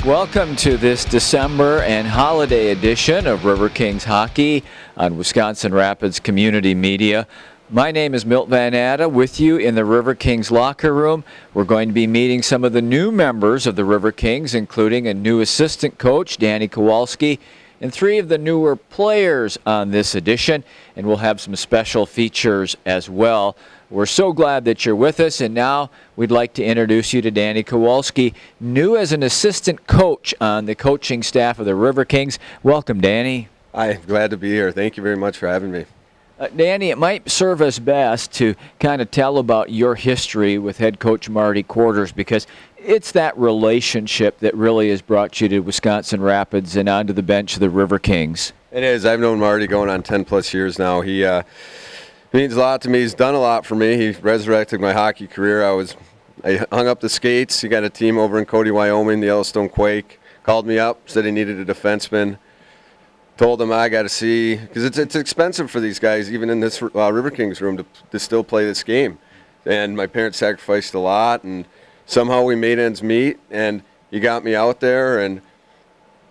Welcome to this December and holiday edition of Riverkings Hockey on Wisconsin Rapids Community Media. My name is Milton Natta with you in the Riverkings locker room. We're going to be meeting some of the new members of the Riverkings, including a new assistant coach, Danny Kowalski, and three of the newer players on this edition, and we'll have some special features as well. We're so glad that you're with us, and now we'd like to introduce you to Danny Kowalski, new as an assistant coach on the coaching staff of the Riverkings. Welcome, Danny. Hi, glad to be here. Thank you very much for having me. Danny, it might serve us best to kind of tell about your history with head coach Marty Quarters, because it's that relationship that really has brought you to Wisconsin Rapids and onto the bench of the Riverkings. It is. I've known Marty going on 10-plus years now. He means a lot to me. He's done a lot for me. He resurrected my hockey career. I hung up the skates. He got a team over in Cody, Wyoming, the Yellowstone Quake. Called me up, said he needed a defenseman. Told him I got to see, because it's expensive for these guys, even in this Riverkings room, to still play this game. And my parents sacrificed a lot, and somehow we made ends meet, and he got me out there. And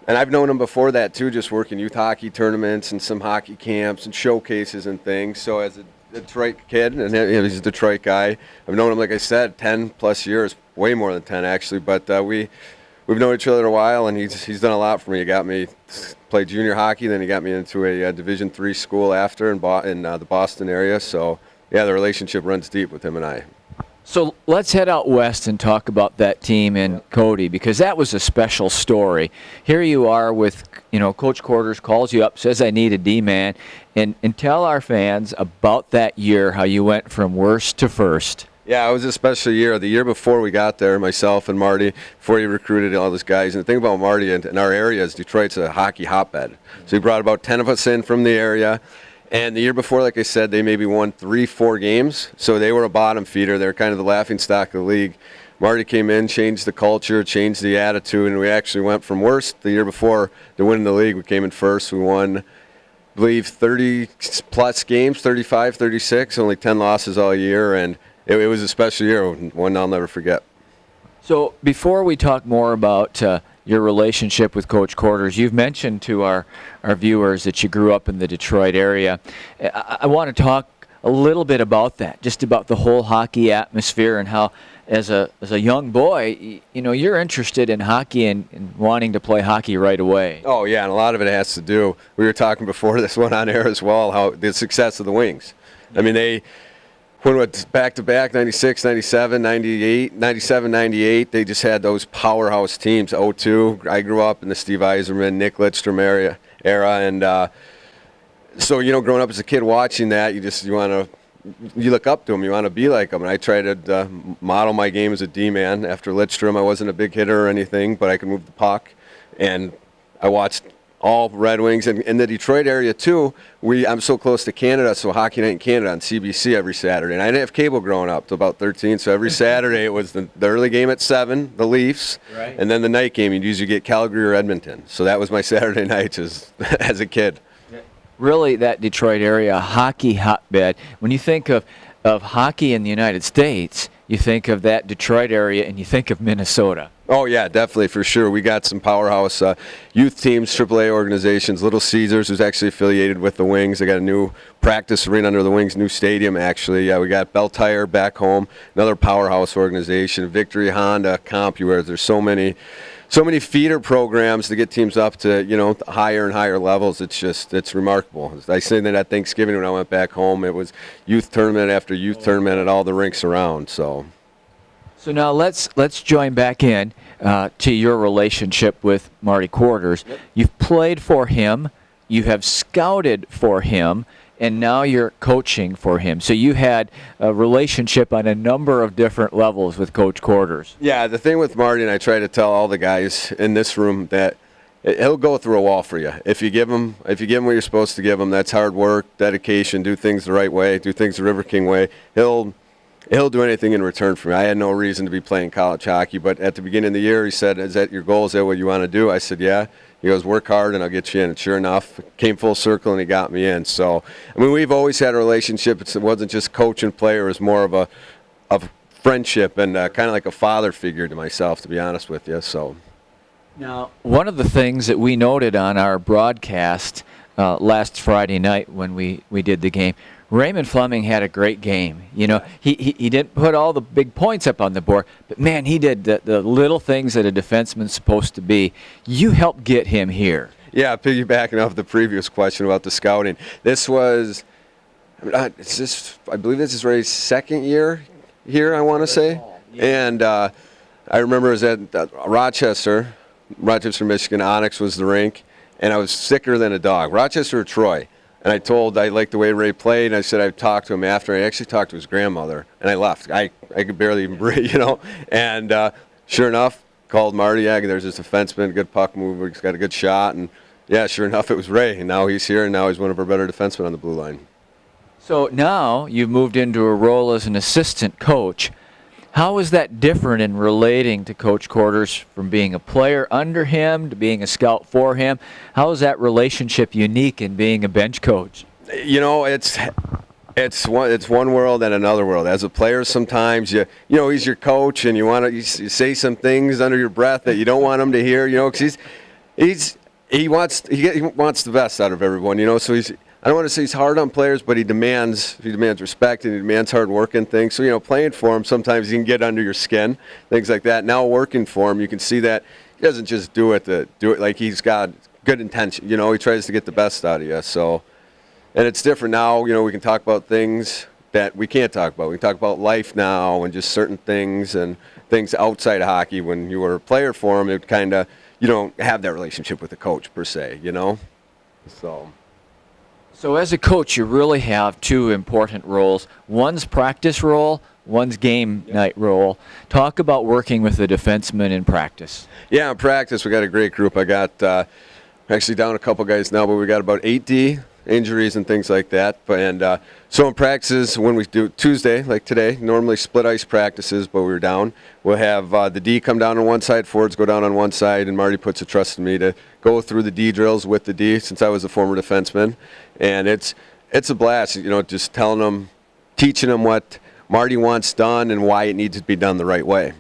I've known him before that, too, just working youth hockey tournaments and some hockey camps and showcases and things. So as a Detroit kid, and he's a Detroit guy, I've known him, like I said, 10-plus years, way more than 10, actually. But we've known each other a while, and he's done a lot for me. He got me played junior hockey, then he got me into a Division III school after in the Boston area. So, yeah, the relationship runs deep with him and I. So let's head out west and talk about that team in Cody, because that was a special story. Here you are with, Coach Quarters calls you up, says I need a D-man, and tell our fans about that year, how you went from worst to first. Yeah, it was a special year. The year before we got there, myself and Marty, before he recruited all those guys. And the thing about Marty in our area is Detroit's a hockey hotbed. So he brought about 10 of us in from the area. And the year before, like I said, they maybe won 3-4 games. So they were a bottom feeder. They were kind of the laughingstock of the league. Marty came in, changed the culture, changed the attitude, and we actually went from worst the year before to winning the league. We came in first. We won, I believe, 30-plus games, 35, 36, only 10 losses all year. And it was a special year, one I'll never forget. So before we talk more about your relationship with Coach Quarters, you've mentioned to our viewers that you grew up in the Detroit area. I want to talk a little bit about that, just about the whole hockey atmosphere and how, as a young boy, you're interested in hockey and wanting to play hockey right away. Oh, yeah, and a lot of it has to do, we were talking before this one on air as well, how the success of the Wings. I mean, they went back-to-back, 96, 97, 98, 97, 98. They just had those powerhouse teams. 02, I grew up in the Steve Yzerman, Nick Lidstrom era. And so, growing up as a kid watching that, you look up to them. You want to be like them. And I tried to model my game as a D-man. After Lidstrom, I wasn't a big hitter or anything, but I could move the puck. And I watched all Red Wings. And in the Detroit area, too, I'm so close to Canada, so Hockey Night in Canada on CBC every Saturday. And I didn't have cable growing up till about 13, so every Saturday it was the early game at 7, the Leafs, right, and then the night game. You'd usually get Calgary or Edmonton. So that was my Saturday nights as a kid. Really, that Detroit area, a hockey hotbed. When you think of hockey in the United States, you think of that Detroit area and you think of Minnesota. Oh, yeah, definitely, for sure. We got some powerhouse youth teams, AAA organizations. Little Caesars, who's actually affiliated with the Wings. They got a new practice arena under the Wings, new stadium, actually. We got Bell Tire back home, another powerhouse organization. Victory, Honda, CompuWare. There's so many feeder programs to get teams up to, higher and higher levels. It's remarkable. I said that at Thanksgiving when I went back home. It was youth tournament after youth tournament at all the rinks around, So now let's join back in to your relationship with Marty Quarters. Yep. You've played for him, you have scouted for him, and now you're coaching for him. So you had a relationship on a number of different levels with Coach Quarters. Yeah, the thing with Marty, and I try to tell all the guys in this room, that he'll go through a wall for you. If you give him what you're supposed to give him, that's hard work, dedication, do things the right way, do things the River King way. He'll do anything in return for me. I had no reason to be playing college hockey, but at the beginning of the year, he said, "Is that your goal? Is that what you want to do?" I said, "Yeah." He goes, "Work hard and I'll get you in." And sure enough, it came full circle and he got me in. So, we've always had a relationship. It wasn't just coach and player. It was more of a friendship and kind of like a father figure to myself, to be honest with you. So. Now, one of the things that we noted on our broadcast last Friday night when we did the game, Raymond Fleming had a great game. You know, he didn't put all the big points up on the board, but man, he did the little things that a defenseman's supposed to be. You helped get him here. Yeah, piggybacking off the previous question about the scouting. This was, I believe this is Ray's second year here, I want to say. And I remember it was at Rochester, Michigan. Onyx was the rink, and I was sicker than a dog. Rochester or Troy. And I liked the way Ray played, and I said I'd talk to him after. I actually talked to his grandmother, and I left. I could barely even breathe, you know. And sure enough, called Marty. Yeah, there's this defenseman, good puck mover. He's got a good shot. And, yeah, sure enough, it was Ray. And now he's here, and now he's one of our better defensemen on the blue line. So now you've moved into a role as an assistant coach. How is that different in relating to Coach Quarters from being a player under him to being a scout for him? How is that relationship unique in being a bench coach? You know, it's one world and another world. As a player, sometimes you know he's your coach, and you say some things under your breath that you don't want him to hear. You know, because he wants the best out of everyone. You know, so I don't want to say he's hard on players, but he demands respect, and he demands hard work and things. So, you know, playing for him, sometimes he can get under your skin, things like that. Now working for him, you can see that he doesn't just do it like he's got good intention. You know, he tries to get the best out of you. So, and it's different now. You know, we can talk about things that we can't talk about. We can talk about life now and just certain things and things outside of hockey. When you were a player for him, it kind of, you don't have that relationship with the coach per se, you know? So as a coach, you really have two important roles. One's practice role, one's game night role. Talk about working with the defenseman in practice. Yeah, in practice, we got a great group. I got actually down a couple guys now, but we got about 8D injuries and things like that. And so in practices, when we do Tuesday, like today, normally split ice practices, but we were down. We'll have the D come down on one side, forwards go down on one side, and Marty puts a trust in me to go through the D drills with the D, since I was a former defenseman. And it's a blast, you know, just telling them, teaching them what Marty wants done and why it needs to be done the right way.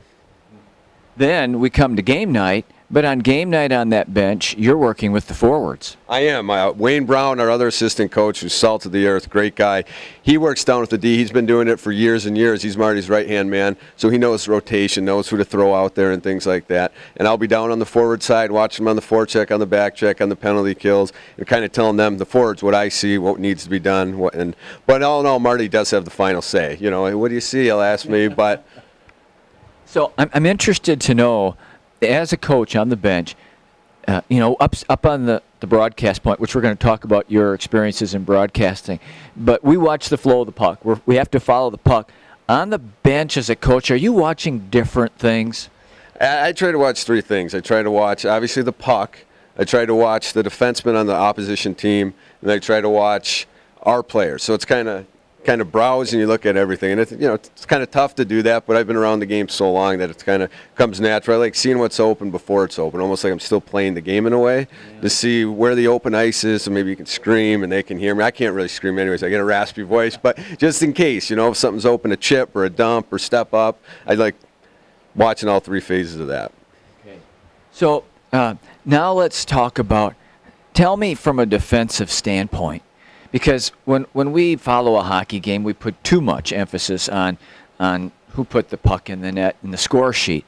Then we come to game night, but on game night on that bench, you're working with the forwards. I am. Wayne Brown, our other assistant coach, who's salt of the earth, great guy. He works down with the D. He's been doing it for years and years. He's Marty's right-hand man, so he knows rotation, knows who to throw out there and things like that. And I'll be down on the forward side, watching them on the forecheck, on the back check, on the penalty kills, and kind of telling them, the forwards, what I see, what needs to be done. But all in all, Marty does have the final say. You know, what do you see? He'll ask me, but... So I'm interested to know, as a coach on the bench, you know, up on the broadcast point, which we're going to talk about your experiences in broadcasting, but we watch the flow of the puck. We have to follow the puck. On the bench as a coach, are you watching different things? I try to watch three things. I try to watch, obviously, the puck. I try to watch the defenseman on the opposition team, and I try to watch our players. So it's kind of browse and you look at everything, and it's kind of tough to do that, but I've been around the game so long that it kind of comes natural. I like seeing what's open before it's open, almost like I'm still playing the game in a way, to see where the open ice is, so maybe you can scream and they can hear me. I can't really scream anyways, I get a raspy voice, but just in case, you know, if something's open, a chip or a dump or step up, I like watching all three phases of that. Okay. So now let's talk about, tell me from a defensive standpoint, because when we follow a hockey game, we put too much emphasis on who put the puck in the net and the score sheet.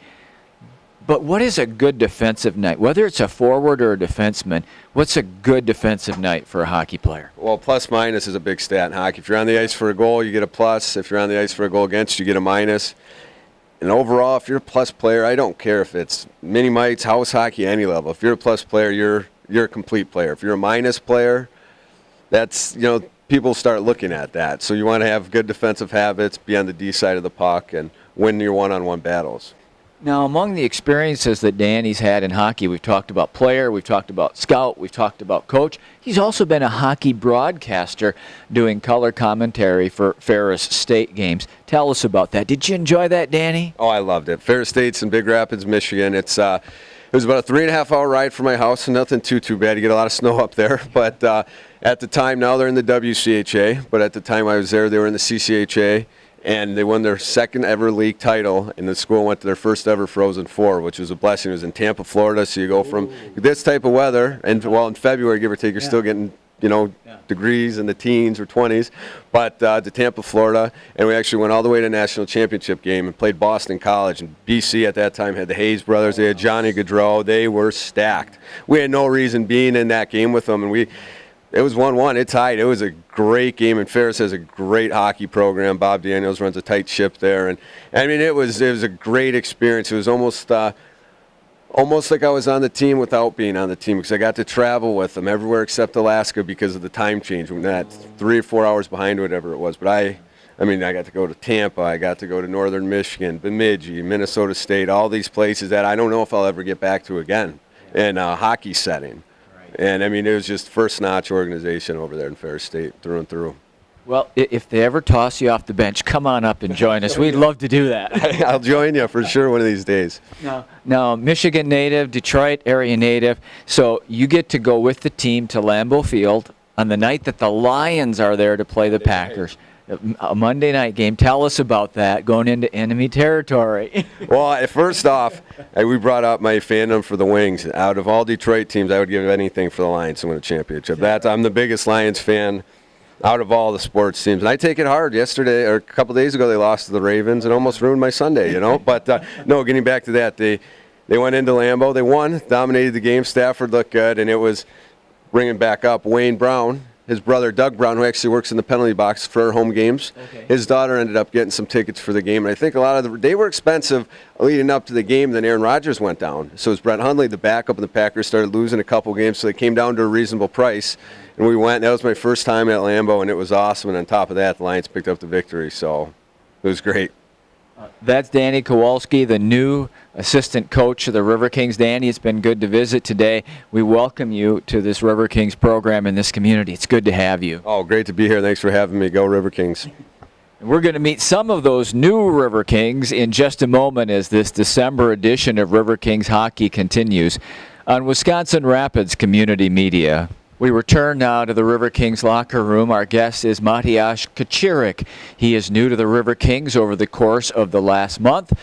But what is a good defensive night? Whether it's a forward or a defenseman, what's a good defensive night for a hockey player? Well, plus minus is a big stat in hockey. If you're on the ice for a goal, you get a plus. If you're on the ice for a goal against, you get a minus. And overall, if you're a plus player, I don't care if it's mini mites, house hockey, any level. If you're a plus player, you're a complete player. If you're a minus player, that's, you know, people start looking at that. So you want to have good defensive habits, be on the D side of the puck, and win your one-on-one battles. Now, among the experiences that Danny's had in hockey, we've talked about player, we've talked about scout, we've talked about coach. He's also been a hockey broadcaster doing color commentary for Ferris State games. Tell us about that. Did you enjoy that, Danny? Oh, I loved it. Ferris State's in Big Rapids, Michigan. It was about a 3.5-hour ride from my house, and nothing too bad. You get a lot of snow up there. But at the time, now they're in the WCHA, but at the time I was there, they were in the CCHA. and they won their second ever league title, and the school went to their first ever Frozen Four, which was a blessing. It was in Tampa, Florida, so you go from this type of weather, and well, in February, give or take, you're still getting, degrees in the teens or 20s, but to Tampa, Florida, and we actually went all the way to national championship game and played Boston College, and BC at that time had the Hayes brothers, they had Johnny Gaudreau, they were stacked. We had no reason being in that game with them, and it was 1-1. It tied. It was a great game, and Ferris has a great hockey program. Bob Daniels runs a tight ship there, and I mean it was a great experience. It was almost like I was on the team without being on the team, because I got to travel with them everywhere except Alaska because of the time change. When that 3 or 4 hours behind, whatever it was. But I got to go to Tampa. I got to go to Northern Michigan, Bemidji, Minnesota State, all these places that I don't know if I'll ever get back to again in a hockey setting. And, I mean, it was just first-notch organization over there in Ferris State, through and through. Well, if they ever toss you off the bench, come on up and join us. We'd love to do that. I'll join you for sure one of these days. Now, Michigan native, Detroit area native, so you get to go with the team to Lambeau Field on the night that the Lions are there to play the Packers. A Monday night game. Tell us about that, going into enemy territory. Well, first off, we brought up my fandom for the Wings. Out of all Detroit teams, I would give anything for the Lions to win a championship. I'm the biggest Lions fan out of all the sports teams. And I take it hard. Yesterday, or a couple days ago, they lost to the Ravens and almost ruined my Sunday, But, no, getting back to that, they went into Lambeau. They won, dominated the game. Stafford looked good, and it was bringing back up Wayne Brown. His brother, Doug Brown, who actually works in the penalty box for our home games, his daughter ended up getting some tickets for the game. And I think a lot of they were expensive leading up to the game. Then Aaron Rodgers went down. So it was Brett Hundley, the backup, and the Packers started losing a couple games. So they came down to a reasonable price. And we went. That was my first time at Lambeau, and it was awesome. And on top of that, the Lions picked up the victory. So it was great. That's Danny Kowalski, the new assistant coach of the River Kings. Danny, it's been good to visit today. We welcome you to this River Kings program in this community. It's good to have you. Oh, great to be here. Thanks for having me. Go River Kings. We're going to meet some of those new River Kings in just a moment as this December edition of River Kings Hockey continues on Wisconsin Rapids Community Media. We return now to the River Kings locker room. Our guest is Matjaž Kacirik. He is new to the River Kings over the course of the last month.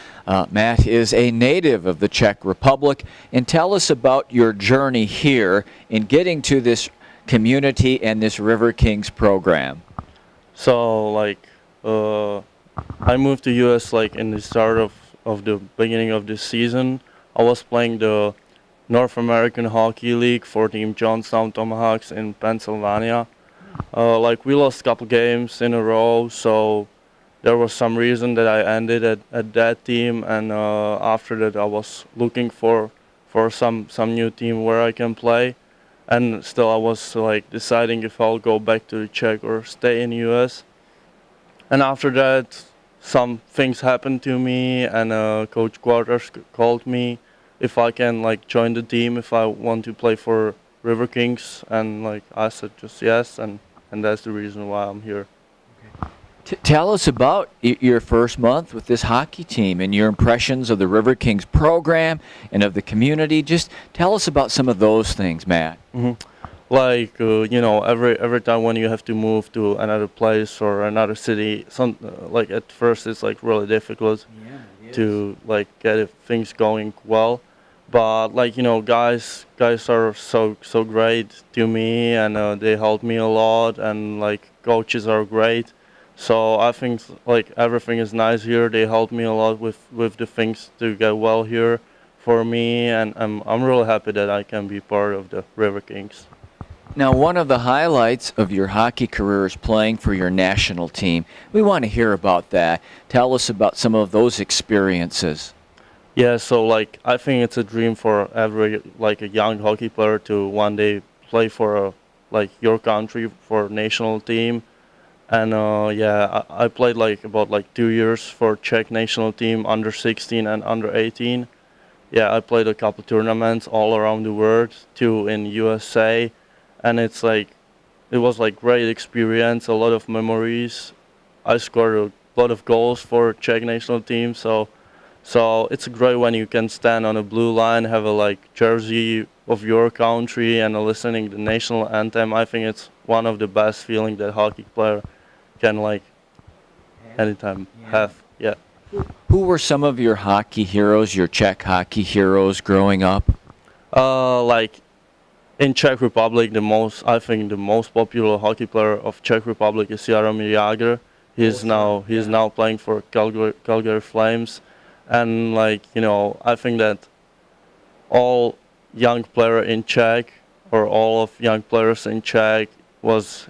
Matt is a native of the Czech Republic. And tell us about your journey here in getting to this community and this River Kings program. So, I moved to U.S. in the start of the beginning of this season. I was playing the North American Hockey League for Team Johnstown Tomahawks in Pennsylvania. We lost a couple games in a row, so there was some reason that I ended at that team, and after that I was looking for some new team where I can play, and still I was deciding if I'll go back to the Czech or stay in US. And after that, some things happened to me, and Coach Quarters called me if I can join the team, if I want to play for River Kings, and I said just yes, and that's the reason why I'm here. Tell us about your first month with this hockey team and your impressions of the River Kings program and of the community. Just tell us about some of those things, Matt. Mm-hmm. Every time when you have to move to another place or another city, at first it's really difficult to get things going well. But guys are so great to me, and they help me a lot, and coaches are great. So I think everything is nice here. They help me a lot with the things to get well here for me, and I'm really happy that I can be part of the River Kings. Now, one of the highlights of your hockey career is playing for your national team. We want to hear about that. Tell us about some of those experiences. Yeah, so I think it's a dream for every a young hockey player to one day play for your country, for national team. And I played about 2 years for Czech national team, under 16 and under 18. Yeah, I played a couple tournaments all around the world, 2 in USA, and it was great experience, a lot of memories. I scored a lot of goals for Czech national team, so it's great when you can stand on a blue line, have a jersey of your country, and listening to the national anthem. I think it's one of the best feelings that hockey player can anytime have. Yeah. Who were some of your hockey heroes, your Czech hockey heroes growing up? Like in Czech Republic, I think the most popular hockey player of Czech Republic is Jaromír Jágr. He's now playing for Calgary Flames, and like I think that all young player in Czech or all of young players in Czech was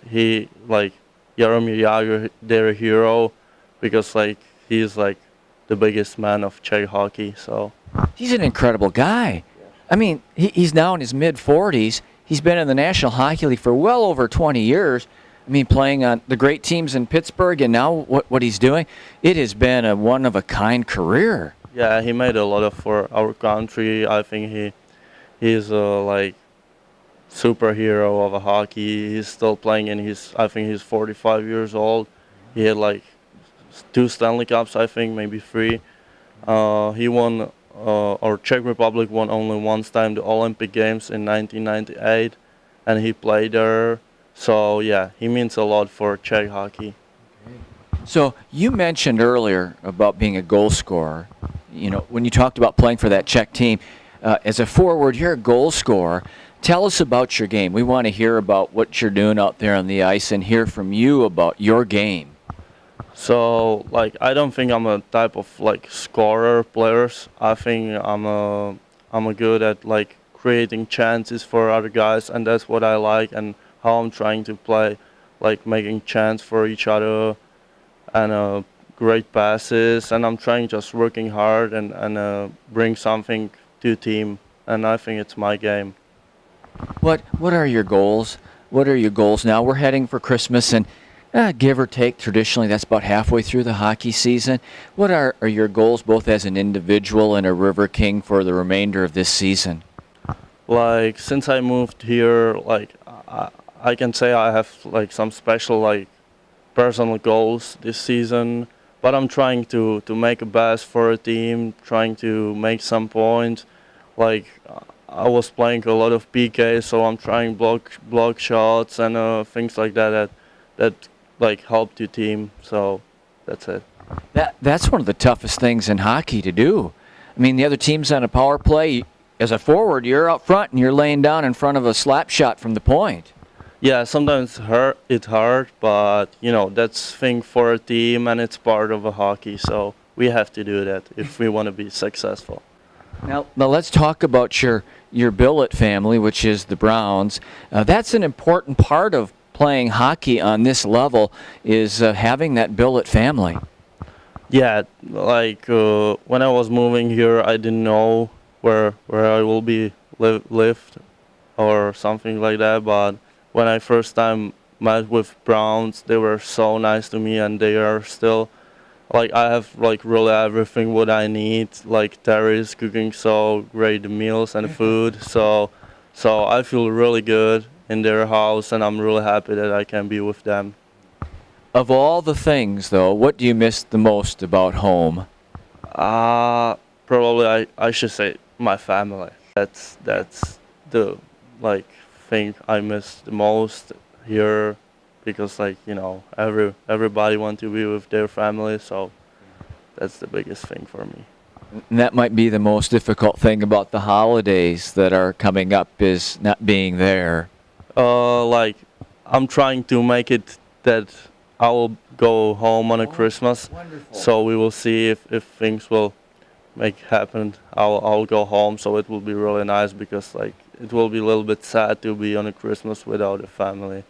like Jaromír Jágr their hero, because like he's like the biggest man of Czech hockey. So He's an incredible guy. I mean, he's now in his mid-40s. He's been in the National Hockey League for well over 20 years. I mean, playing on the great teams in Pittsburgh, and now what he's doing, it has been a one-of-a-kind career. yeah, he made a lot of for our country. I think he's a like superhero of a hockey. He's still playing, and I think he's 45 years old. He had like 2 Stanley Cups, I think, maybe 3. He won, or Czech Republic won only once time the Olympic Games in 1998, and he played there. So yeah, he means a lot for Czech hockey. So you mentioned earlier about being a goal scorer. When you talked about playing for that Czech team, as a forward, you're a goal scorer. Tell us about your game. We want to hear about what you're doing out there on the ice and hear from you about your game. So like I don't think I'm a type of like scorer players. I think I'm a good at like creating chances for other guys, and that's what I like and how I'm trying to play, like making chance for each other and great passes, and I'm trying just working hard and bring something to team, and I think it's my game. What are your goals? What are your goals now? We're heading for Christmas, and give or take, traditionally that's about halfway through the hockey season. What are your goals both as an individual and a River King for the remainder of this season? Like since I moved here, like I can say I have like some special like personal goals this season, but I'm trying to make a best for a team, trying to make some points. Like I was playing a lot of PK, so I'm trying block shots and things like that like help the team. So that's it. That's one of the toughest things in hockey to do. I mean, the other team's on a power play. As a forward, you're out front and you're laying down in front of a slap shot from the point. Yeah, sometimes it's hard, but that's thing for a team and it's part of a hockey, so we have to do that if we want to be successful. Now let's talk about your billet family, which is the Browns. That's an important part of playing hockey on this level, is having that billet family. Yeah, like when I was moving here, I didn't know where I will be lived or something like that, but when I first time met with Browns, they were so nice to me, and they are still like I have like really everything what I need. Like Terry's cooking so great meals and food, so I feel really good in their house, and I'm really happy that I can be with them. Of all the things, though, what do you miss the most about home? Probably I should say my family. That's the like thing I miss the most here, because like everybody want to be with their family, so that's the biggest thing for me. And that might be the most difficult thing about the holidays that are coming up, is not being there. Like I'm trying to make it that I will go home on a Christmas. Wonderful. So we will see if things will make happen. I'll go home, so it will be really nice, because like it will be a little bit sad to be on a Christmas without a family.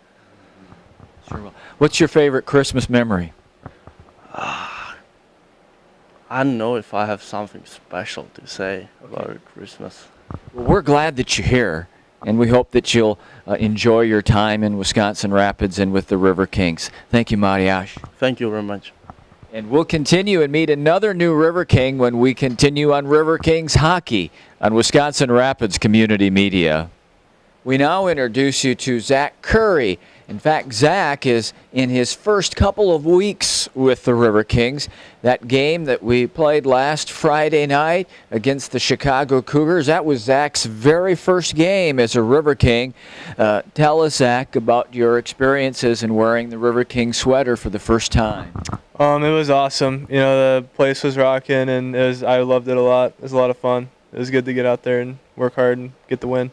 Sure will. What's your favorite Christmas memory? I don't know if I have something special to say about Christmas. Well, we're glad that you're here, and we hope that you'll enjoy your time in Wisconsin Rapids and with the River Kings. Thank you, Mariusz. Thank you very much. And we'll continue and meet another new River King when we continue on River Kings Hockey on Wisconsin Rapids Community Media. We now introduce you to Zach Curry. In fact, Zach is in his first couple of weeks with the River Kings. That game that we played last Friday night against the Chicago Cougars, that was Zach's very first game as a River King. Tell us, Zach, about your experiences in wearing the River King sweater for the first time. It was awesome. You know, the place was rocking, and I loved it a lot. It was a lot of fun. It was good to get out there and work hard and get the win.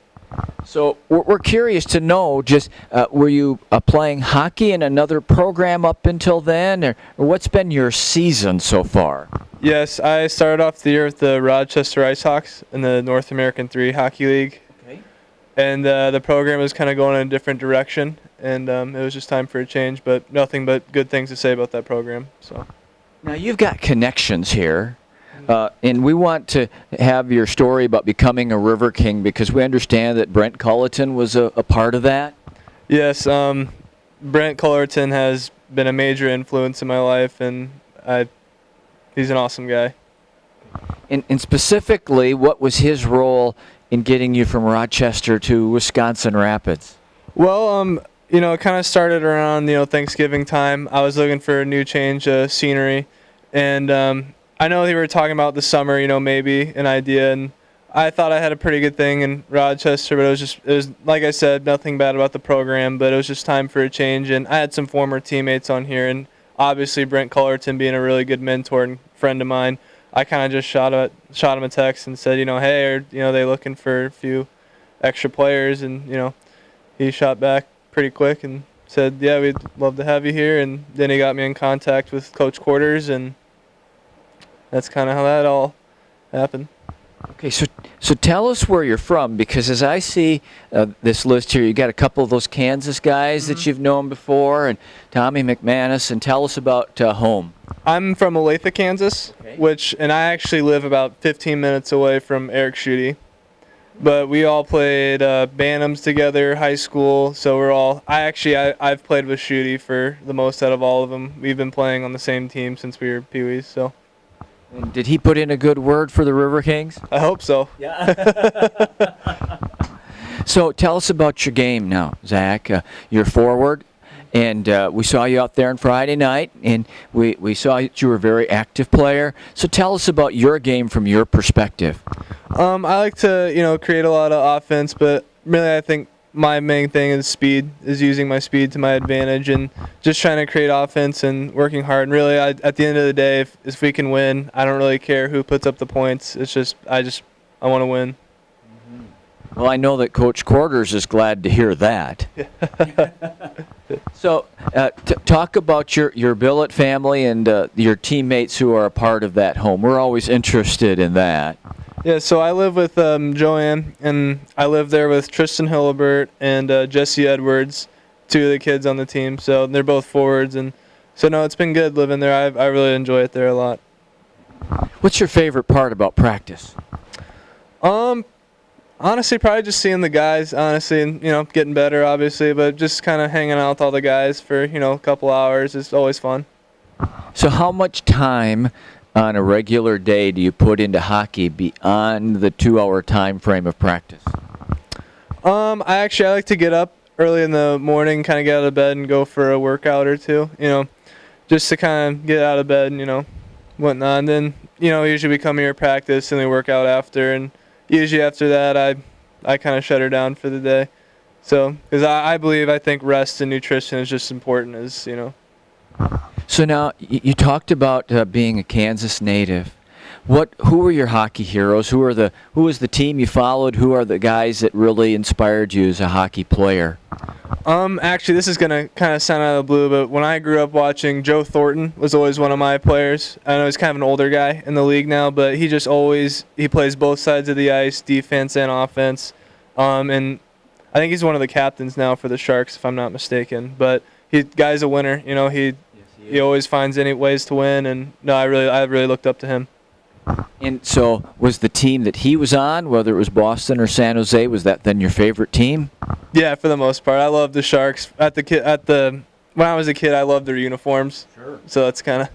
So we're curious to know, just were you playing hockey in another program up until then, or what's been your season so far? Yes, I started off the year with the Rochester IceHawks in the North American 3 Hockey League. Okay. And the program was kind of going in a different direction, and it was just time for a change, but nothing but good things to say about that program. So. Now you've got connections here. And we want to have your story about becoming a River King because we understand that Brent Culleton was a part of that. Yes, Brent Culleton has been a major influence in my life, and he's an awesome guy. And specifically, what was his role in getting you from Rochester to Wisconsin Rapids? Well, you know, it kind of started around, Thanksgiving time. I was looking for a new change of scenery, and I know they were talking about the summer, maybe an idea, and I thought I had a pretty good thing in Rochester, but it was like I said, nothing bad about the program, but it was just time for a change, and I had some former teammates on here, and obviously Brent Culleton being a really good mentor and friend of mine, I kind of just shot him a text and said, hey, are they looking for a few extra players, and he shot back pretty quick and said, yeah, we'd love to have you here, and then he got me in contact with Coach Quarters, and that's kind of how that all happened. Okay, so tell us where you're from, because as I see this list here, you got a couple of those Kansas guys that you've known before, and Tommy McManus, and tell us about home. I'm from Olathe, Kansas, Okay. and I actually live about 15 minutes away from Eric Schutte. But we all played Bantams together, high school, so I've played with Schutte for the most out of all of them. We've been playing on the same team since we were Pee-wees, so. And did he put in a good word for the River Kings? I hope so. Yeah. So tell us about your game now, Zach. You're forward, and we saw you out there on Friday night, and we saw that you were a very active player. So tell us about your game from your perspective. I like to, create a lot of offense, but really I think my main thing is speed, is using my speed to my advantage and just trying to create offense and working hard. And really, at the end of the day, if we can win, I don't really care who puts up the points. It's just I want to win. Well, I know that Coach Quarters is glad to hear that. So talk about your billet family and your teammates who are a part of that home. We're always interested in that. Yeah, so I live with Joanne, and I live there with Tristan Hillibert and Jesse Edwards, two of the kids on the team. So they're both forwards, and so no, it's been good living there. I really enjoy it there a lot. What's your favorite part about practice? Honestly, probably just seeing the guys, honestly, and getting better, obviously, but just kind of hanging out with all the guys for a couple hours is always fun. So how much time on a regular day do you put into hockey beyond the 2-hour time frame of practice? I like to get up early in the morning, kind of get out of bed and go for a workout or two, just to kind of get out of bed and, whatnot. And then, usually we come here practice and we work out after, and usually after that I kind of shut her down for the day. So, because I think rest and nutrition is just important as, So now, you talked about being a Kansas native. Who were your hockey heroes? Who was the team you followed? Who are the guys that really inspired you as a hockey player? Actually, this is gonna kind of sound out of the blue, but when I grew up watching, Joe Thornton was always one of my players. I know he's kind of an older guy in the league now, but he plays both sides of the ice, defense and offense. And I think he's one of the captains now for the Sharks, if I'm not mistaken. But guy's a winner. He always finds any ways to win, and no, I really looked up to him. And so, was the team that he was on, whether it was Boston or San Jose, was that then your favorite team? Yeah, for the most part, I love the Sharks. When I was a kid, I loved their uniforms. Sure. So that's kind of.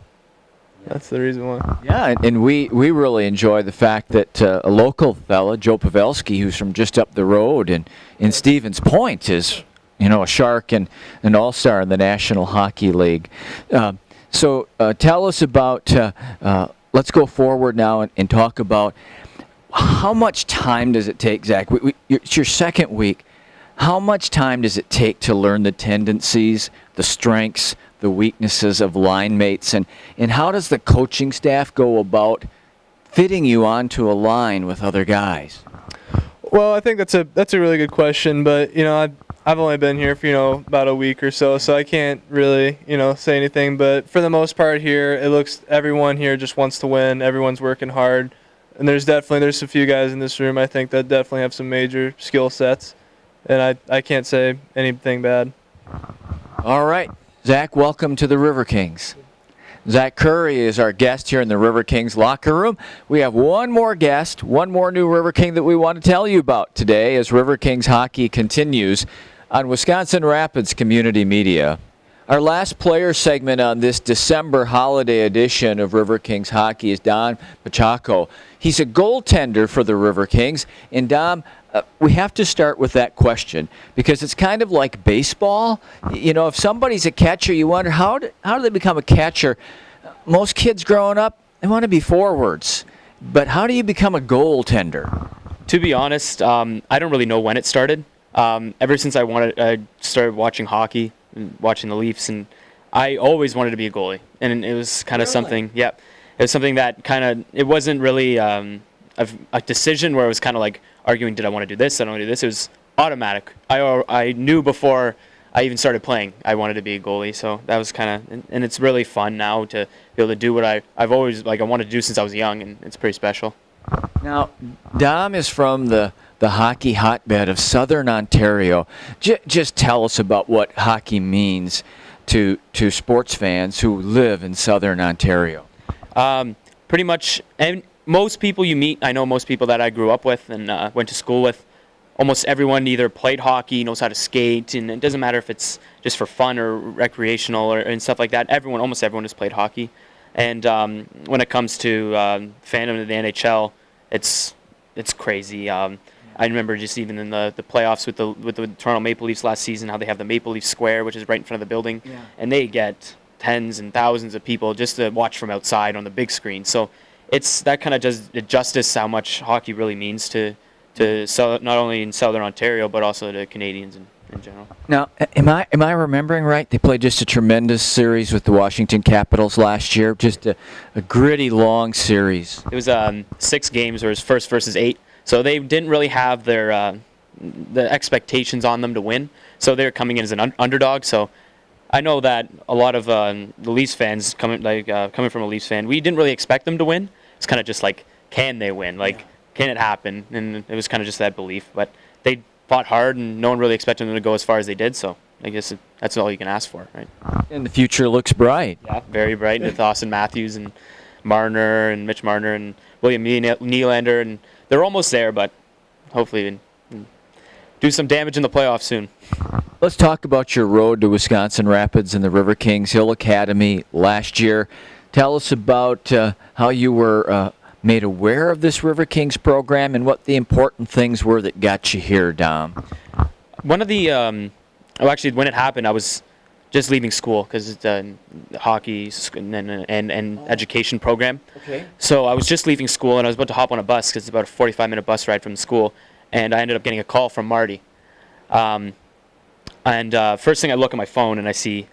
That's the reason why. Yeah, and we really enjoy the fact that a local fella, Joe Pavelski, who's from just up the road in Stevens Point, is a Shark and an all-star in the National Hockey League. So tell us about, let's go forward now and talk about how much time does it take, Zach? It's your second week. How much time does it take to learn the tendencies, the strengths, the weaknesses of line mates, and how does the coaching staff go about fitting you onto a line with other guys? Well, I think that's a really good question, but I've only been here for about a week or so I can't really say anything. But for the most part here, it looks everyone here just wants to win. Everyone's working hard, and there's a few guys in this room I think that definitely have some major skill sets, and I can't say anything bad. All right. Zach, welcome to the River Kings. Zach Curry is our guest here in the River Kings locker room. We have one more guest, one more new River King that we want to tell you about today as River Kings hockey continues on Wisconsin Rapids Community Media. Our last player segment on this December holiday edition of River Kings hockey is Dom Pachaco. He's a goaltender for the River Kings, and Dom, we have to start with that question because it's kind of like baseball. If somebody's a catcher, you wonder how do they become a catcher? Most kids growing up, they want to be forwards. But how do you become a goaltender? To be honest, I don't really know when it started. Ever since I started watching hockey and watching the Leafs, and I always wanted to be a goalie. And it was kind of something, it was something that it wasn't really a decision where it was kind of like arguing, did I want to do this, I don't want to do this. It was automatic. I knew before I even started playing I wanted to be a goalie, so that was and it's really fun now to be able to do what I've always I wanted to do since I was young, and it's pretty special. Now, Dom is from the hockey hotbed of Southern Ontario. Just tell us about what hockey means to sports fans who live in Southern Ontario. Pretty much, and most people you meet, I know most people that I grew up with and went to school with, almost everyone either played hockey, knows how to skate, and it doesn't matter if it's just for fun or recreational and stuff like that. Almost everyone has played hockey. And when it comes to fandom of the NHL, it's crazy. I remember just even in the playoffs with the Toronto Maple Leafs last season, how they have the Maple Leaf Square, which is right in front of the building, and they get tens and thousands of people just to watch from outside on the big screen. So that kind of does justice how much hockey really means to not only in Southern Ontario but also to Canadians in general. Now, am I remembering right? They played just a tremendous series with the Washington Capitals last year, just a gritty, long series. It was 6 games, or it was first versus 8. So they didn't really have their the expectations on them to win. So they're coming in as an underdog. So I know that a lot of the Leafs fans coming from a Leafs fan, we didn't really expect them to win. It's kind of just like, can they win? Can it happen? And it was kind of just that belief. But they fought hard, and no one really expected them to go as far as they did. So I guess that's all you can ask for, right? And the future looks bright. Yeah, very bright with Austin Matthews and Marner and Mitch Marner and William Nylander, and they're almost there, but hopefully do some damage in the playoffs soon. Let's talk about your road to Wisconsin Rapids and the River Kings Hill Academy last year. Tell us about how you were made aware of this River Kings program and what the important things were that got you here, Dom. One of the, actually when it happened, I was just leaving school because it's a hockey and education program. Okay. So I was just leaving school, and I was about to hop on a bus because it's about a 45-minute bus ride from the school, and I ended up getting a call from Marty. And first thing I look at my phone and I see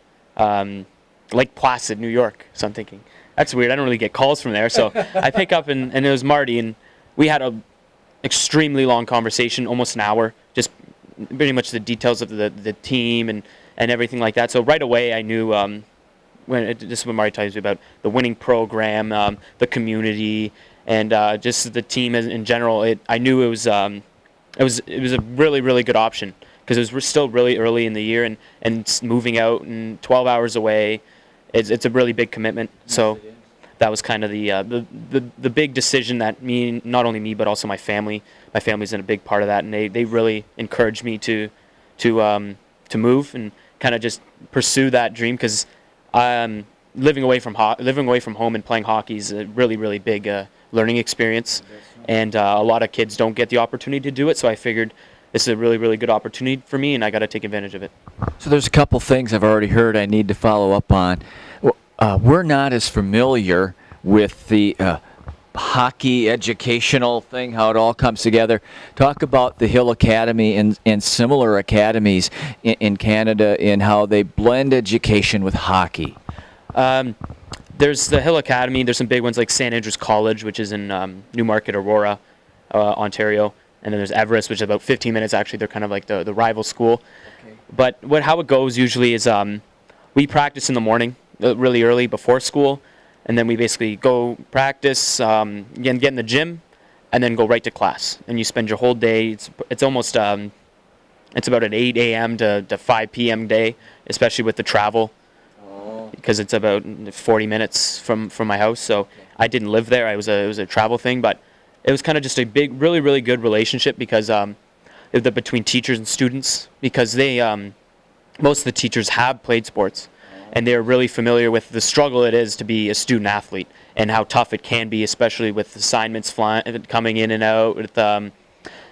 Lake Placid, New York. So I'm thinking, that's weird. I don't really get calls from there. So I pick up, and it was Marty, and we had a extremely long conversation, almost an hour, just pretty much the details of the team and everything like that. So right away I knew this is what Marty tells me about the winning program, the community, and just the team in general. I knew it was a really, really good option because we're still really early in the year, and moving out and 12 hours away, it's a really big commitment. So that was kind of the big decision that not only me but also my family's in a big part of that, and they really encouraged me to move and kind of just pursue that dream because living away from home and playing hockey is a really, really big learning experience, and a lot of kids don't get the opportunity to do it. So I figured this is a really, really good opportunity for me, and I got to take advantage of it. So there's a couple things I've already heard I need to follow up on. We're not as familiar with the hockey educational thing, how it all comes together. Talk about the Hill Academy and similar academies in Canada and how they blend education with hockey. There's the Hill Academy. There's some big ones like St. Andrews College, which is in Newmarket, Aurora, Ontario. And then there's Everest, which is about 15 minutes. Actually, they're kind of like the rival school. Okay. But how it goes usually is we practice in the morning, really early before school, and then we basically go practice, get in the gym, and then go right to class. And you spend your whole day. It's almost it's about an 8 a.m. to 5 p.m. day, especially with the travel, because it's about 40 minutes from my house. So I didn't live there. It was a travel thing, but it was kind of just a big, really, really good relationship because between teachers and students, because they most of the teachers have played sports, and they're really familiar with the struggle it is to be a student athlete and how tough it can be, especially with assignments coming in and out, with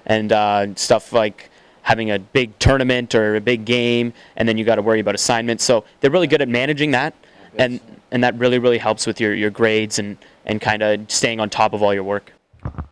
and stuff like having a big tournament or a big game, and then you got to worry about assignments. So they're really good at managing that, and that really, really helps with your grades and kind of staying on top of all your work.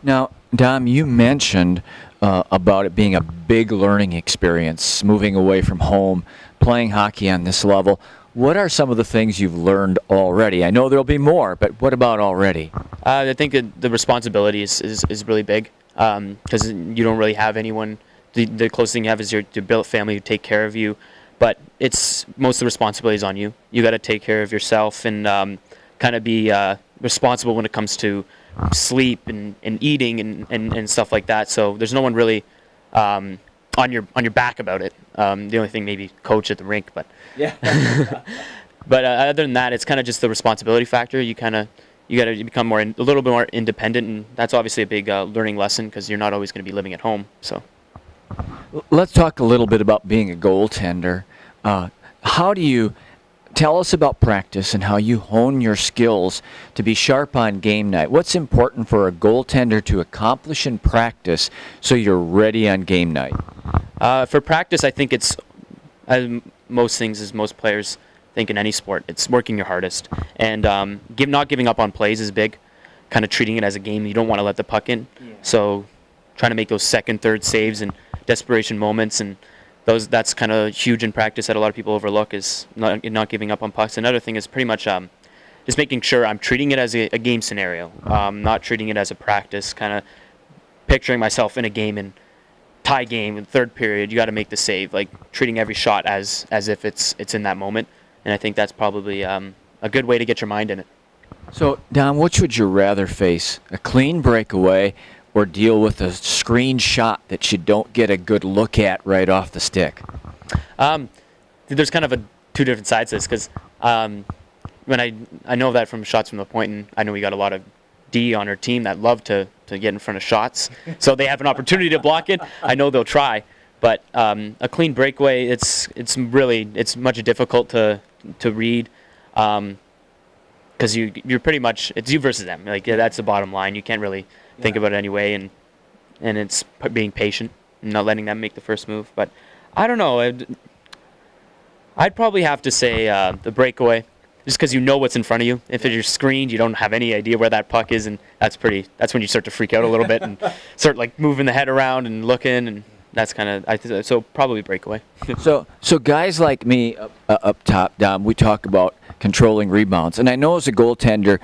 Now, Dom, you mentioned about it being a big learning experience, moving away from home, playing hockey on this level. What are some of the things you've learned already? I know there'll be more, but what about already? I think the responsibility is really big because you don't really have anyone. The closest thing you have is your built family who take care of you, but it's most of the responsibility is on you. You got to take care of yourself and kind of be responsible when it comes to sleep and eating and stuff like that. So there's no one really on your back about it. The only thing maybe coach at the rink, but yeah. But other than that, it's kind of just the responsibility factor. You got to become a little bit more independent, and that's obviously a big learning lesson because you're not always going to be living at home. So let's talk a little bit about being a goaltender. How do you tell us about practice and how you hone your skills to be sharp on game night? What's important for a goaltender to accomplish in practice so you're ready on game night? For practice, I think it's, as most things, as most players think in any sport, it's working your hardest. And not giving up on plays is big, kind of treating it as a game. You don't want to let the puck in. Yeah. So trying to make those second, third saves and desperation moments, and that's kind of huge in practice that a lot of people overlook, is not giving up on pucks. Another thing is pretty much just making sure I'm treating it as a game scenario, not treating it as a practice, kind of picturing myself in a game and tie game in third period, you got to make the save, like treating every shot as if it's in that moment. And I think that's probably a good way to get your mind in it. So, Dom, which would you rather face, a clean breakaway or deal with a screen shot that you don't get a good look at right off the stick? There's kind of two different sides to this, because when I know that from shots from the point, and I know we got a lot of D on our team that love to get in front of shots, so they have an opportunity to block it. I know they'll try, but a clean breakaway, it's much difficult to read, because you're pretty much, it's you versus them. Like, yeah, that's the bottom line. You can't really think about it anyway, and it's being patient and not letting them make the first move. But I don't know. I'd probably have to say the breakaway, just because you know what's in front of you. If you're screened, you don't have any idea where that puck is, and that's when you start to freak out a little bit and start like moving the head around and looking, and that's kind of so probably breakaway. So guys like me up top, Dom, we talk about controlling rebounds, and I know as a goaltender,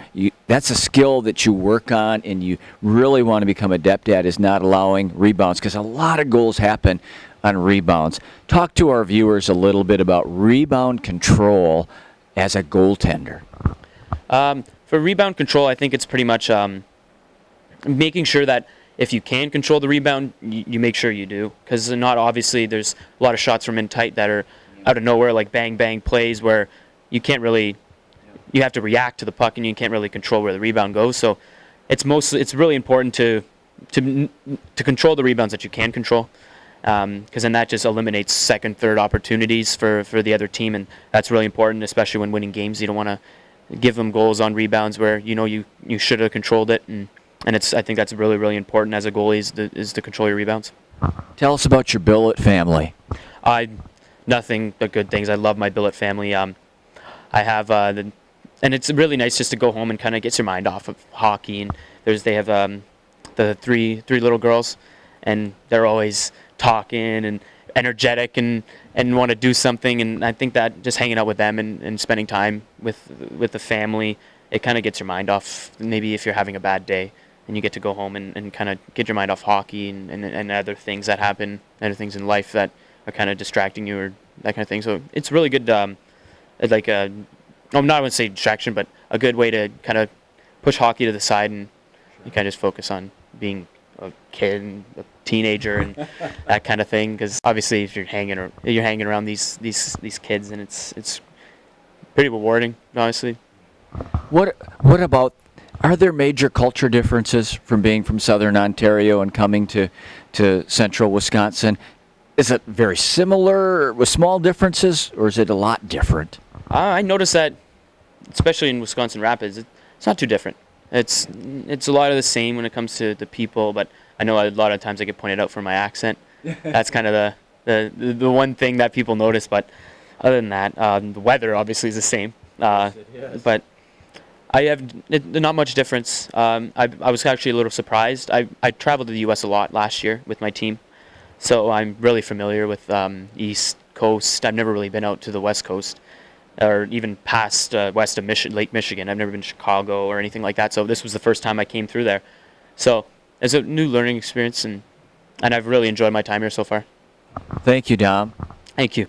that's a skill that you work on and you really want to become adept at, is not allowing rebounds, because a lot of goals happen on rebounds. Talk to our viewers a little bit about rebound control as a goaltender. For rebound control, I think it's pretty much making sure that if you can control the rebound, you make sure you do, because not obviously there's a lot of shots from in tight that are out of nowhere, like bang bang plays where you can't really, you have to react to the puck and you can't really control where the rebound goes. So it's really important to control the rebounds that you can control, because then that just eliminates second, third opportunities for the other team, and that's really important, especially when winning games. You don't want to give them goals on rebounds where you should have controlled it, and I think that's really, really important as a goalie is to control your rebounds. Tell us about your billet family. Nothing but good things. I love my billet family. I have and it's really nice just to go home and kind of get your mind off of hockey. And they have the three little girls, and they're always talking and energetic and want to do something. And I think that just hanging out with them and spending time with the family, it kind of gets your mind off. Maybe if you're having a bad day, and you get to go home and kind of get your mind off hockey and other things that happen, other things in life that are kind of distracting you or that kind of thing. So it's really good, I'm not going to say distraction, but a good way to kind of push hockey to the side and you kind of just focus on being a kid and a teenager and that kind of thing. Because obviously, if you're hanging around these kids, and it's pretty rewarding, honestly. What about? Are there major culture differences from being from Southern Ontario and coming to Central Wisconsin? Is it very similar with small differences, or is it a lot different? I noticed that, especially in Wisconsin Rapids, it's not too different. It's a lot of the same when it comes to the people, but I know a lot of times I get pointed out for my accent. That's kind of the one thing that people notice, but other than that, the weather obviously is the same. Yes, it is. But I have not much difference. I was actually a little surprised. I traveled to the U.S. a lot last year with my team, so I'm really familiar with East Coast. I've never really been out to the West Coast, or even past west of Lake Michigan. I've never been to Chicago or anything like that, so this was the first time I came through there. So it's a new learning experience, and I've really enjoyed my time here so far. Thank you, Dom. Thank you.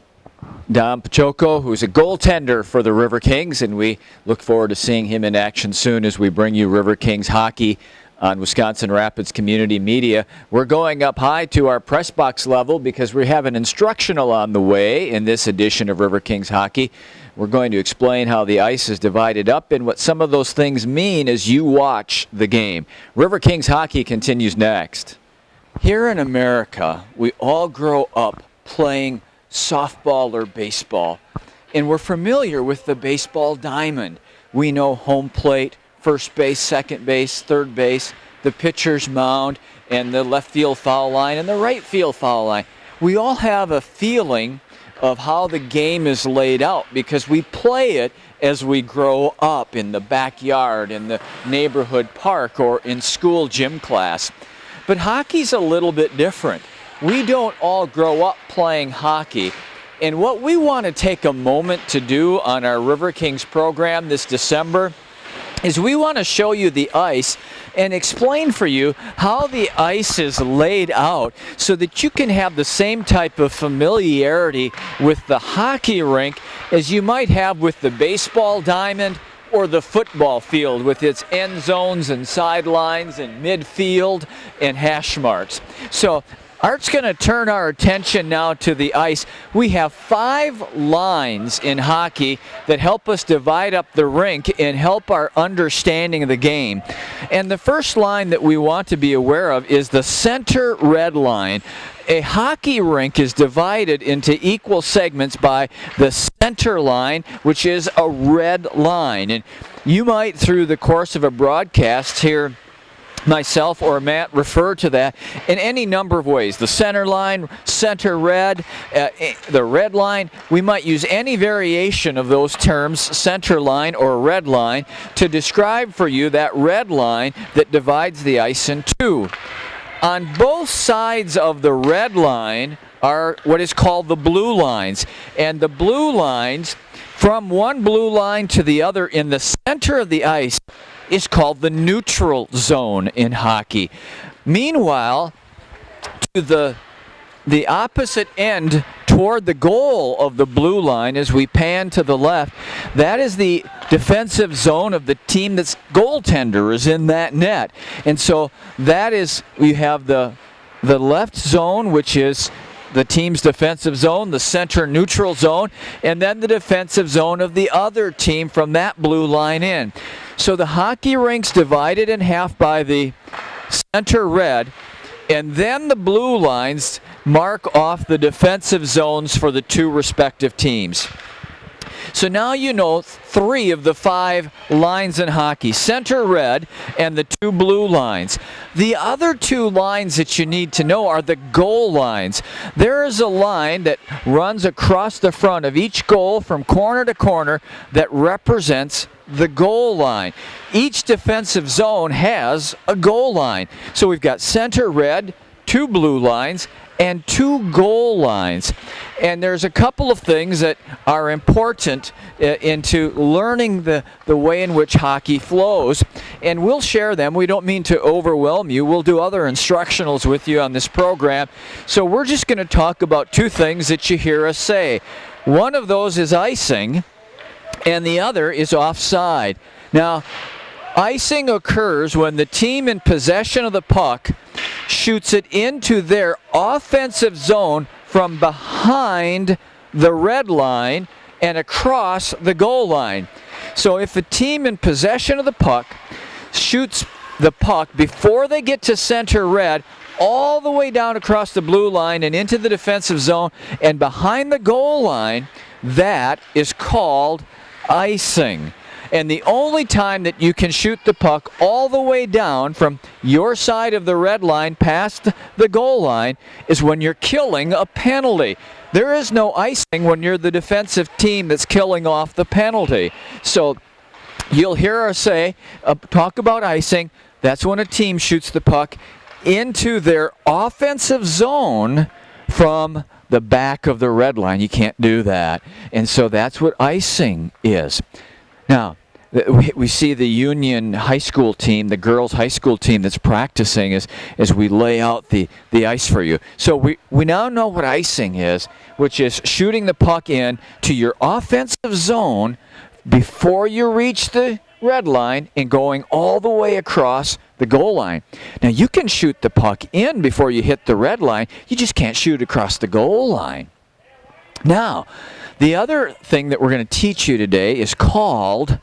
Dom Pachoco, who's a goaltender for the Riverkings, and we look forward to seeing him in action soon as we bring you Riverkings hockey on Wisconsin Rapids Community Media. We're going up high to our press box level because we have an instructional on the way in this edition of Riverkings hockey. We're going to explain how the ice is divided up and what some of those things mean as you watch the game. Riverkings hockey continues next. Here in America, we all grow up playing softball or baseball, and we're familiar with the baseball diamond. We know home plate, first base, second base, third base, the pitcher's mound, and the left field foul line and the right field foul line. We all have a feeling of how the game is laid out because we play it as we grow up in the backyard, in the neighborhood park, or in school gym class. But hockey's a little bit different. We don't all grow up playing hockey, and what we want to take a moment to do on our Riverkings program this December is we want to show you the ice and explain for you how the ice is laid out so that you can have the same type of familiarity with the hockey rink as you might have with the baseball diamond or the football field with its end zones and sidelines and midfield and hash marks. So Art's going to turn our attention now to the ice. We have 5 lines in hockey that help us divide up the rink and help our understanding of the game. And the first line that we want to be aware of is the center red line. A hockey rink is divided into equal segments by the center line, which is a red line. And you might, through the course of a broadcast, hear myself or Matt refer to that in any number of ways. The center line, center red, the red line. We might use any variation of those terms, center line or red line, to describe for you that red line that divides the ice in two. On both sides of the red line are what is called the blue lines. And the blue lines, from one blue line to the other in the center of the ice, is called the neutral zone in hockey. Meanwhile, to the opposite end toward the goal of the blue line, as we pan to the left, that is the defensive zone of the team that's goaltender is in that net. And so that is, we have the left zone, which is the team's defensive zone, the center neutral zone, and then the defensive zone of the other team from that blue line in. So the hockey rink's divided in half by the center red, and then the blue lines mark off the defensive zones for the two respective teams. So now you know 3 of the 5 lines in hockey, center red and the 2 blue lines. The other 2 lines that you need to know are the goal lines. There is a line that runs across the front of each goal from corner to corner that represents the goal line. Each defensive zone has a goal line. So we've got center red, 2 blue lines, and 2 goal lines. And there's a couple of things that are important into learning the way in which hockey flows. And we'll share them. We don't mean to overwhelm you. We'll do other instructionals with you on this program. So we're just going to talk about 2 things that you hear us say. One of those is icing, and the other is offside. Now, icing occurs when the team in possession of the puck shoots it into their offensive zone from behind the red line and across the goal line. So if the team in possession of the puck shoots the puck before they get to center red, all the way down across the blue line and into the defensive zone and behind the goal line, that is called icing. And the only time that you can shoot the puck all the way down from your side of the red line past the goal line is when you're killing a penalty. There is no icing when you're the defensive team that's killing off the penalty. So you'll hear us say, talk about icing. That's when a team shoots the puck into their offensive zone from the back of the red line. You can't do that. And so that's what icing is. Now, we see the Union high school team, the girls high school team that's practicing as we lay out the ice for you. So we now know what icing is, which is shooting the puck in to your offensive zone before you reach the red line and going all the way across the goal line. Now, you can shoot the puck in before you hit the red line. You just can't shoot across the goal line. Now, the other thing that we're going to teach you today is called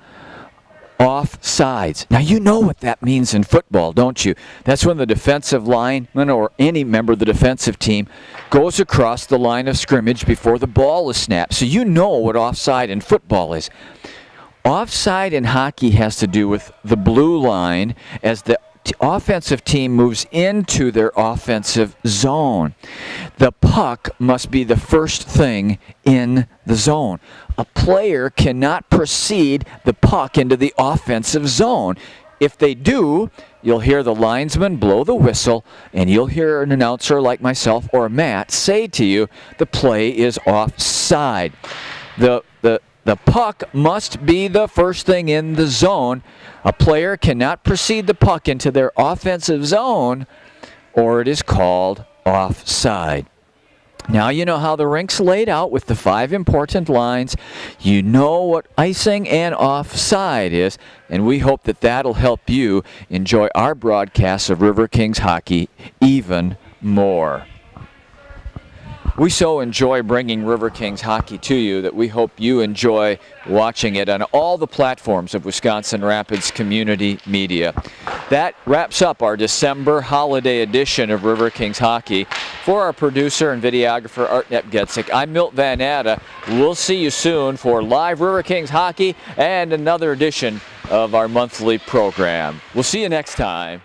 offsides. Now, you know what that means in football, don't you? That's when the defensive lineman or any member of the defensive team goes across the line of scrimmage before the ball is snapped. So you know what offside in football is. Offside in hockey has to do with the blue line as the offensive team moves into their offensive zone. The puck must be the first thing in the zone. A player cannot precede the puck into the offensive zone. If they do, you'll hear the linesman blow the whistle, and you'll hear an announcer like myself or Matt say to you, the play is offside. The puck must be the first thing in the zone. A player cannot precede the puck into their offensive zone, or it is called offside. Now you know how the rink's laid out with the 5 important lines. You know what icing and offside is, and we hope that that'll help you enjoy our broadcasts of Riverkings hockey even more. We so enjoy bringing Riverkings hockey to you that we hope you enjoy watching it on all the platforms of Wisconsin Rapids Community Media. That wraps up our December holiday edition of Riverkings hockey. For our producer and videographer, Art Napgezek, I'm Milton Van Natta. We'll see you soon for live Riverkings hockey and another edition of our monthly program. We'll see you next time.